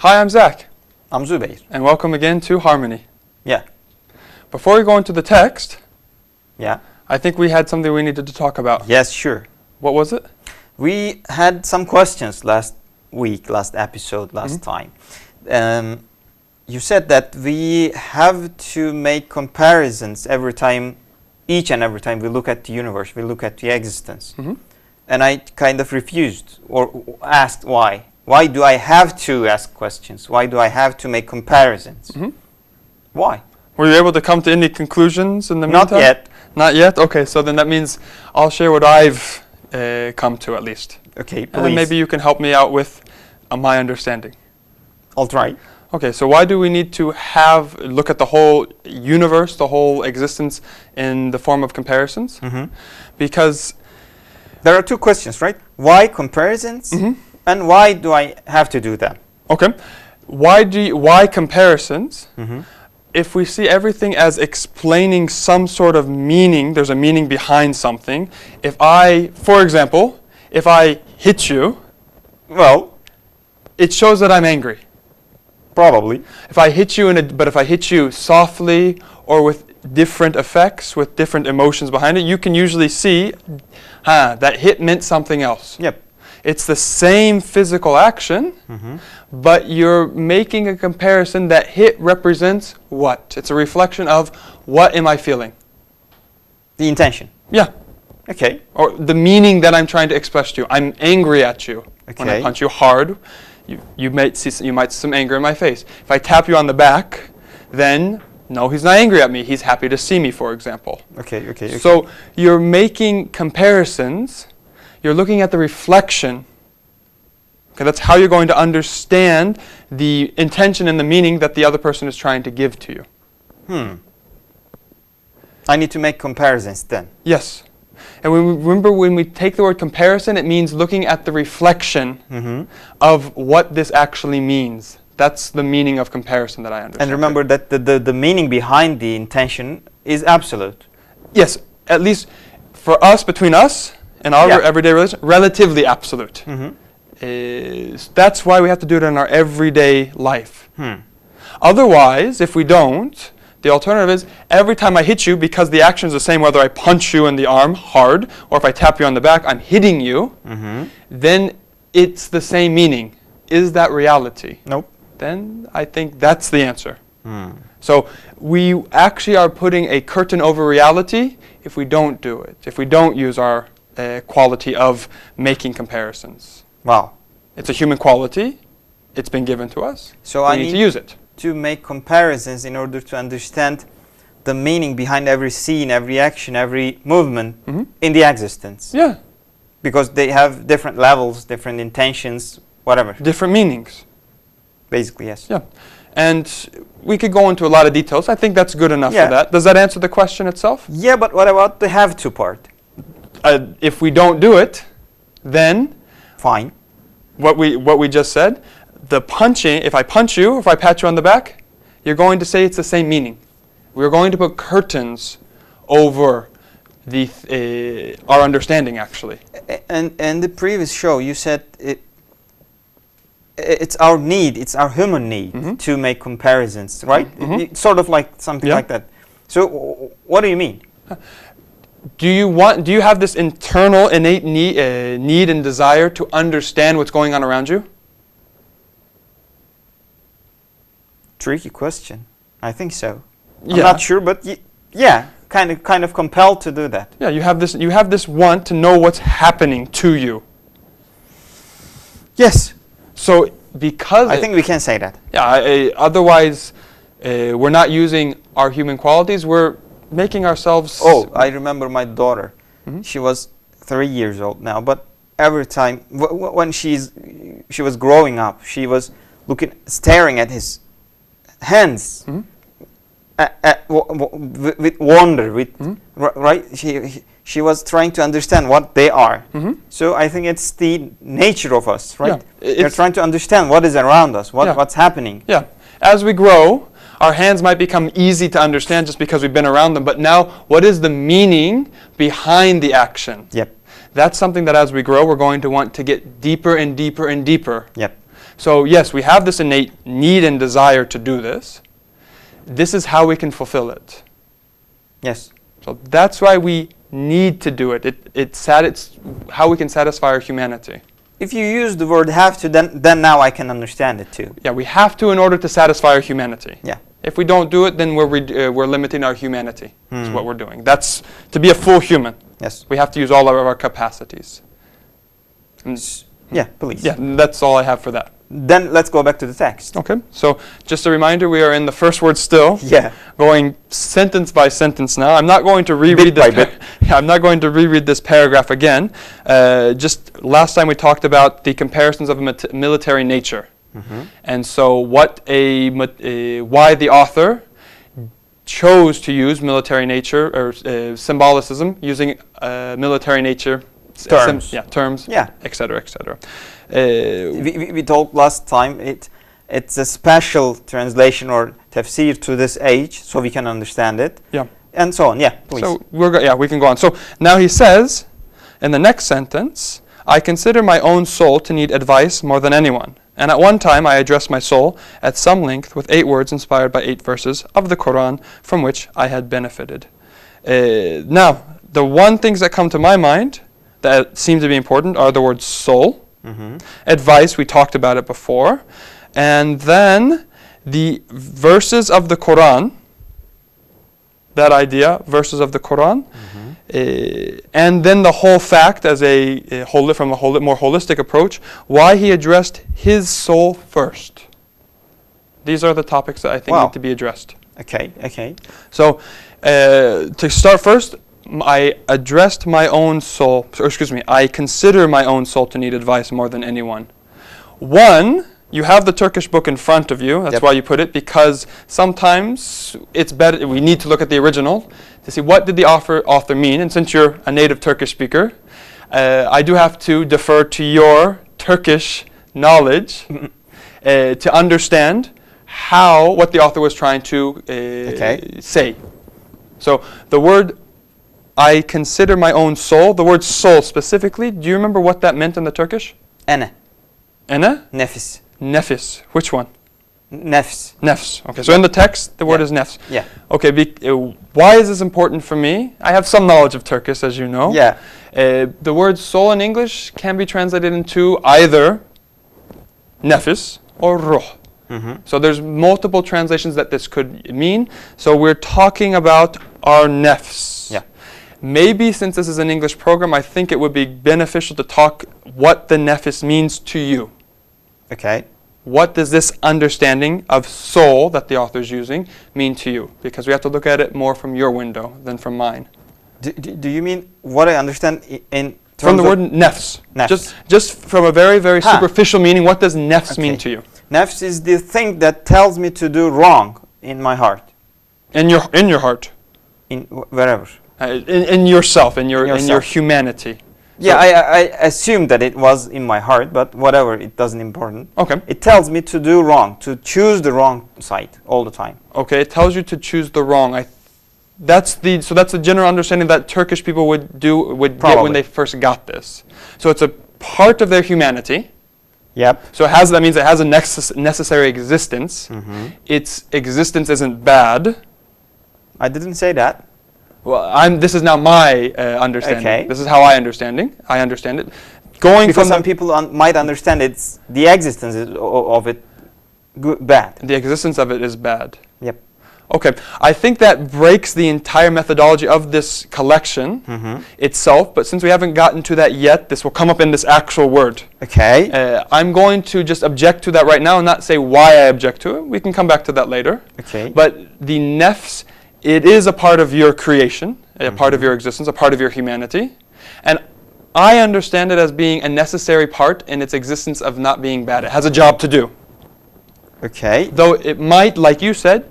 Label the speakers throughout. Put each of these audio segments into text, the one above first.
Speaker 1: Hi, I'm Zach.
Speaker 2: I'm Zubair.
Speaker 1: And welcome again to Harmony.
Speaker 2: Yeah.
Speaker 1: Before we go into the text,
Speaker 2: Yeah.
Speaker 1: I think we had something we needed to talk about.
Speaker 2: Yes, sure.
Speaker 1: What was it?
Speaker 2: We had some questions last episode, last time. You said that we have to make comparisons each and every time we look at the universe, we look at the existence.
Speaker 1: Mm-hmm.
Speaker 2: And I kind of refused or asked why. Why do I have to ask questions? Why do I have to make comparisons?
Speaker 1: Mm-hmm.
Speaker 2: Why?
Speaker 1: Were you able to come to any conclusions in the
Speaker 2: Not
Speaker 1: meantime?
Speaker 2: yet.
Speaker 1: Not yet? Okay, so then that means I'll share what I've come to at least.
Speaker 2: Okay, please.
Speaker 1: And then maybe you can help me out with my understanding.
Speaker 2: I'll try.
Speaker 1: Okay, so why do we need to look at the whole universe, the whole existence in the form of comparisons?
Speaker 2: Mm-hmm.
Speaker 1: Because
Speaker 2: there are two questions, right? Why comparisons?
Speaker 1: Mm-hmm.
Speaker 2: And why do I have to do that?
Speaker 1: Okay, why comparisons?
Speaker 2: Mm-hmm.
Speaker 1: If we see everything as explaining some sort of meaning, there's a meaning behind something. For example, if I hit you,
Speaker 2: well,
Speaker 1: it shows that I'm angry.
Speaker 2: Probably.
Speaker 1: If I hit you but if I hit you softly or with different effects, with different emotions behind it, you can usually see, that hit meant something else.
Speaker 2: Yep.
Speaker 1: It's the same physical action,
Speaker 2: Mm-hmm.
Speaker 1: but you're making a comparison that hit represents what? It's a reflection of what am I feeling?
Speaker 2: The intention.
Speaker 1: Yeah.
Speaker 2: Okay.
Speaker 1: Or the meaning that I'm trying to express to you. I'm angry at you. When I
Speaker 2: Okay.
Speaker 1: punch you hard, you might see some anger in my face. If I tap you on the back, then no, he's not angry at me. He's happy to see me, for example.
Speaker 2: Okay.
Speaker 1: So you're making comparisons. You're looking at the reflection. Okay, that's how you're going to understand the intention and the meaning that the other person is trying to give to you.
Speaker 2: I need to make comparisons then.
Speaker 1: Yes. And remember when we take the word comparison, it means looking at the reflection
Speaker 2: Mm-hmm.
Speaker 1: of what this actually means. That's the meaning of comparison that I understand.
Speaker 2: And remember that the meaning behind the intention is absolute.
Speaker 1: Yes, at least for us, between us and our
Speaker 2: Yeah.
Speaker 1: everyday relation, relatively absolute.
Speaker 2: Mm-hmm.
Speaker 1: That's why we have to do it in our everyday life. Otherwise, if we don't, the alternative is every time I hit you, because the action is the same whether I punch you in the arm hard or if I tap you on the back, I'm hitting you,
Speaker 2: Mm-hmm.
Speaker 1: then it's the same meaning. Is that reality?
Speaker 2: Nope.
Speaker 1: Then I think that's the answer. So we actually are putting a curtain over reality if we don't do it, if we don't use our quality of making comparisons.
Speaker 2: Wow.
Speaker 1: It's a human quality. It's been given to us.
Speaker 2: So
Speaker 1: we
Speaker 2: I
Speaker 1: need to
Speaker 2: need
Speaker 1: use it.
Speaker 2: to make comparisons in order to understand the meaning behind every scene, every action, every movement
Speaker 1: Mhm.
Speaker 2: in the existence.
Speaker 1: Yeah,
Speaker 2: Because they have different levels, different intentions, whatever.
Speaker 1: different meanings.
Speaker 2: Basically, yes.
Speaker 1: Yeah, and we could go into a lot of details. I think that's good enough
Speaker 2: Yeah.
Speaker 1: for that. Does that answer the question itself?
Speaker 2: Yeah, but what about the have to part?
Speaker 1: If we don't do it, then
Speaker 2: Fine.
Speaker 1: what we just said, the punching, if I punch you, if I pat you on the back, you're going to say it's the same meaning. We're going to put curtains over our understanding, actually.
Speaker 2: And the previous show, you said it's our need, it's our human need
Speaker 1: Mhm.
Speaker 2: to make comparisons, right?
Speaker 1: Mhm.
Speaker 2: It's sort of like something
Speaker 1: Yeah.
Speaker 2: like that. So what do you mean?
Speaker 1: Do you have this internal innate need and desire to understand what's going on around you?
Speaker 2: Tricky question. I think so.
Speaker 1: Yeah.
Speaker 2: I'm not sure, but yeah, kind of compelled to do that.
Speaker 1: Yeah, you have this want to know what's happening to you.
Speaker 2: Yes.
Speaker 1: So because
Speaker 2: I think we can say that.
Speaker 1: yeah, otherwise we're not using our human qualities. We're making ourselves.
Speaker 2: Oh, I remember my daughter.
Speaker 1: Mhm.
Speaker 2: She was 3 years old now, but every time when she was growing up, she was staring at his hands
Speaker 1: Mhm.
Speaker 2: with wonder,
Speaker 1: Mhm.
Speaker 2: right? She was trying to understand what they are.
Speaker 1: Mhm.
Speaker 2: So I think it's the nature of us, right?
Speaker 1: Yeah,
Speaker 2: We're trying to understand what is around us,
Speaker 1: Yeah.
Speaker 2: what's happening.
Speaker 1: Yeah. As we grow, our hands might become easy to understand just because we've been around them. But now, what is the meaning behind the action?
Speaker 2: Yep.
Speaker 1: That's something that as we grow, we're going to want to get deeper and deeper and deeper.
Speaker 2: Yep.
Speaker 1: So yes, we have this innate need and desire to do this. This is how we can fulfill it.
Speaker 2: Yes.
Speaker 1: So that's why we need to do it. It's how we can satisfy our humanity.
Speaker 2: If you use the word have to, then now I can understand it too.
Speaker 1: Yeah, we have to in order to satisfy our humanity.
Speaker 2: Yeah.
Speaker 1: If we don't do it, then we're limiting our humanity. That's what we're doing. That's to be a full human.
Speaker 2: Yes.
Speaker 1: We have to use all of our capacities.
Speaker 2: Yeah, please.
Speaker 1: Yeah, that's all I have for that.
Speaker 2: Then let's go back to the text.
Speaker 1: Okay, so just a reminder, we are in the first word still.
Speaker 2: Yeah.
Speaker 1: Going sentence by sentence now. I'm not going to reread
Speaker 2: Bit by bit.
Speaker 1: I'm not going to reread this paragraph again. Just last time we talked about the comparisons of military nature. And so why the author chose to use military nature or symbolicism using military nature
Speaker 2: Terms.
Speaker 1: terms,
Speaker 2: Yeah.
Speaker 1: etc., etc.
Speaker 2: We talked last time, it's a special translation or tafsir to this age, so we can understand it.
Speaker 1: Yeah.
Speaker 2: And so on. Yeah, please.
Speaker 1: So we can go on. So now he says, in the next sentence, I consider my own soul to need advice more than anyone. And at one time I addressed my soul at some length with 8 words inspired by 8 verses of the Quran from which I had benefited. Now, the one things that come to my mind that seem to be important are the words soul, advice, we talked about it before, and then the verses of the Quran, that idea, verses of the Quran, and then the whole fact as from a more holistic approach, why he addressed his soul first. These are the topics that I think need to be addressed.
Speaker 2: Okay.
Speaker 1: So, to start first, I addressed my own soul, I consider my own soul to need advice more than anyone. One, you have the Turkish book in front of you, that's why you put it, because sometimes it's better, we need to look at the original to see what did the author mean, and since you're a native Turkish speaker, I do have to defer to your Turkish knowledge to understand what the author was trying to say. So the word I consider my own soul, the word soul specifically, do you remember what that meant in the Turkish?
Speaker 2: Ene.
Speaker 1: Ene?
Speaker 2: Nefis.
Speaker 1: Nefis. Which one?
Speaker 2: Nefs.
Speaker 1: Nefs. Okay, so in the text, the word is nefs.
Speaker 2: Yeah.
Speaker 1: Okay, why is this important for me? I have some knowledge of Turkish, as you know.
Speaker 2: Yeah.
Speaker 1: The word soul in English can be translated into either nefis or ruh. So there's multiple translations that this could mean. So we're talking about our nefs.
Speaker 2: Yeah.
Speaker 1: Maybe since this is an English program, I think it would be beneficial to talk what the nefis means to you.
Speaker 2: Okay.
Speaker 1: What does this understanding of soul that the author is using mean to you? Because we have to look at it more from your window than from mine.
Speaker 2: Do you mean what I understand in terms
Speaker 1: from the word nefs?
Speaker 2: Nefs.
Speaker 1: Just from a very, very superficial meaning, what does nefs mean to you?
Speaker 2: Nefs is the thing that tells me to do wrong in my heart.
Speaker 1: In your heart.
Speaker 2: In wherever.
Speaker 1: In yourself, in your humanity.
Speaker 2: Yeah, I assumed that it was in my heart, but whatever, it doesn't important.
Speaker 1: Okay.
Speaker 2: It tells me to do wrong, to choose the wrong side all the time.
Speaker 1: Okay, it tells you to choose the wrong. That's the general understanding that Turkish people would get when they first got this. So it's a part of their humanity.
Speaker 2: Yep.
Speaker 1: So that means it has a necessary existence. Its existence isn't bad.
Speaker 2: I didn't say that.
Speaker 1: Well, this is now my understanding.
Speaker 2: Okay.
Speaker 1: This is how I understand it.
Speaker 2: Because some people might understand it's the existence of it bad.
Speaker 1: The existence of it is bad.
Speaker 2: Yep.
Speaker 1: Okay, I think that breaks the entire methodology of this collection itself, but since we haven't gotten to that yet, this will come up in this actual word.
Speaker 2: Okay.
Speaker 1: I'm going to just object to that right now and not say why I object to it. We can come back to that later.
Speaker 2: Okay.
Speaker 1: But the nefs, it is a part of your creation, a part of your existence, a part of your humanity. And I understand it as being a necessary part in its existence of not being bad. It has a job to do.
Speaker 2: Okay.
Speaker 1: Though it might, like you said,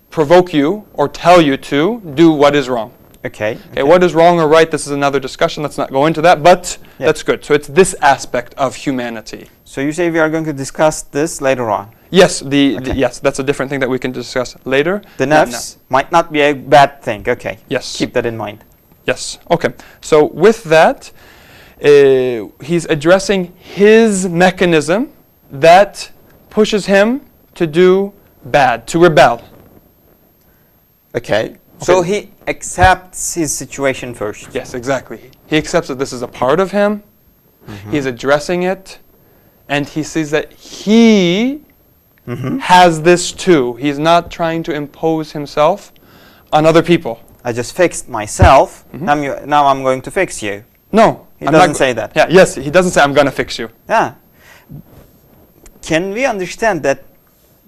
Speaker 1: provoke you or tell you to do what is wrong.
Speaker 2: Okay.
Speaker 1: What is wrong or right, this is another discussion. Let's not go into that, but that's good. So it's this aspect of humanity.
Speaker 2: So you say we are going to discuss this later on?
Speaker 1: Yes, yes, that's a different thing that we can discuss later.
Speaker 2: The nefs might not be a bad thing. Okay.
Speaker 1: Yes.
Speaker 2: Keep that in mind.
Speaker 1: Yes. Okay. So with that, he's addressing his mechanism that pushes him to do bad, to rebel.
Speaker 2: Okay. So he accepts his situation first.
Speaker 1: Yes, exactly. He accepts that this is a part of him. He's addressing it, and he sees that he has this too. He's not trying to impose himself on other people.
Speaker 2: I just fixed myself. Now I'm going to fix you.
Speaker 1: No.
Speaker 2: He doesn't say that.
Speaker 1: Yeah, yes, he doesn't say, I'm going to fix you.
Speaker 2: Yeah. Can we understand that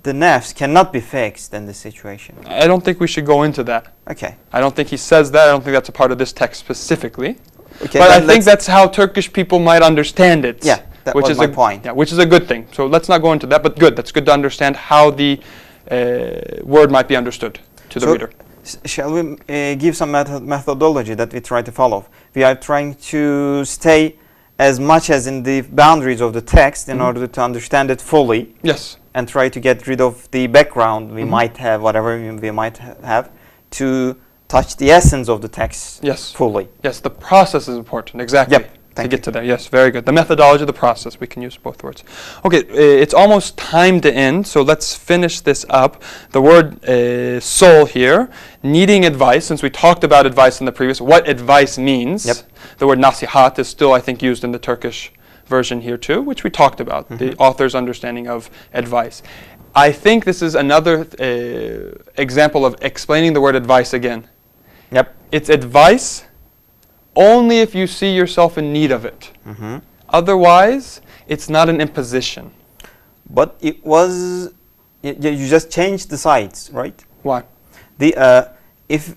Speaker 2: the nafs cannot be fixed in this situation?
Speaker 1: I don't think we should go into that.
Speaker 2: Okay.
Speaker 1: I don't think he says that. I don't think that's a part of this text specifically.
Speaker 2: Okay,
Speaker 1: but I think that's how Turkish people might understand it.
Speaker 2: Yeah, that was my point.
Speaker 1: Yeah, which is a good thing. So let's not go into that, but good. That's good to understand how the word might be understood to the reader.
Speaker 2: Shall we give some methodology that we try to follow? We are trying to stay as much as in the boundaries of the text in order to understand it fully.
Speaker 1: Yes.
Speaker 2: And try to get rid of the background we might have, whatever we might have, to touch the essence of the text fully.
Speaker 1: Yes, the process is important, exactly.
Speaker 2: Yep.
Speaker 1: To get to there, yes, very good. The methodology, the process, we can use both words. Okay, it's almost time to end, so let's finish this up. The word soul here, needing advice, since we talked about advice in the previous, what advice means.
Speaker 2: Yep.
Speaker 1: The word nasihat is still, I think, used in the Turkish version here too, which we talked about, the author's understanding of advice. I think this is another example of explaining the word advice again.
Speaker 2: Yep.
Speaker 1: It's advice only if you see yourself in need of it. Otherwise, it's not an imposition.
Speaker 2: But it was, you just changed the sides, right?
Speaker 1: Why?
Speaker 2: If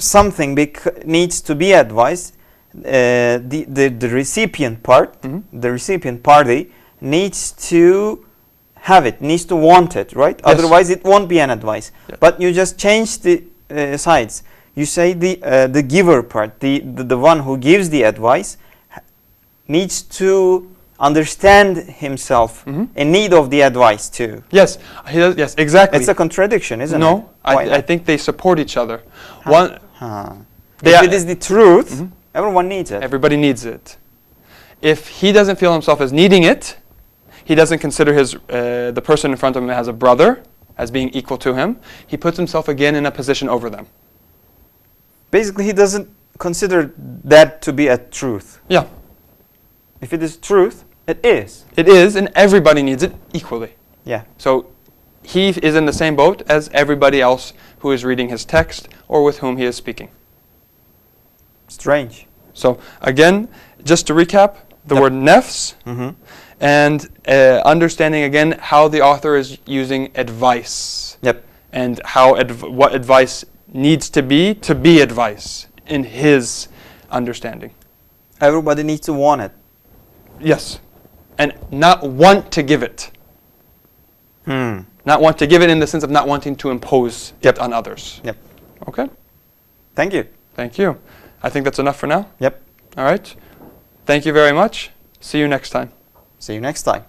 Speaker 2: something needs to be advised, the recipient part, the recipient party needs to have it, needs to want it, right?
Speaker 1: Yes.
Speaker 2: Otherwise, it won't be an advice.
Speaker 1: Yes.
Speaker 2: But you just change the sides. You say the giver part, the one who gives the advice, needs to understand himself in need of the advice too.
Speaker 1: Yes, he does, yes, exactly.
Speaker 2: It's a contradiction, isn't it?
Speaker 1: No, I think they support each other.
Speaker 2: If it is the truth, everyone needs it.
Speaker 1: Everybody needs it. If he doesn't feel himself as needing it, he doesn't consider the person in front of him as a brother, as being equal to him, he puts himself again in a position over them.
Speaker 2: Basically, he doesn't consider that to be a truth.
Speaker 1: Yeah.
Speaker 2: If it is truth, it is.
Speaker 1: It is, and everybody needs it equally.
Speaker 2: Yeah.
Speaker 1: So he is in the same boat as everybody else who is reading his text or with whom he is speaking.
Speaker 2: Strange.
Speaker 1: So again, just to recap, the word nafs, and understanding again how the author is using advice.
Speaker 2: Yep.
Speaker 1: And how what advice needs to be advice in his understanding.
Speaker 2: Everybody needs to want it.
Speaker 1: Yes. And not want to give it. Not want to give it in the sense of not wanting to impose it on others.
Speaker 2: Yep.
Speaker 1: Okay?
Speaker 2: Thank you.
Speaker 1: Thank you. I think that's enough for now.
Speaker 2: Yep.
Speaker 1: All right. Thank you very much. See you next time.
Speaker 2: See you next time.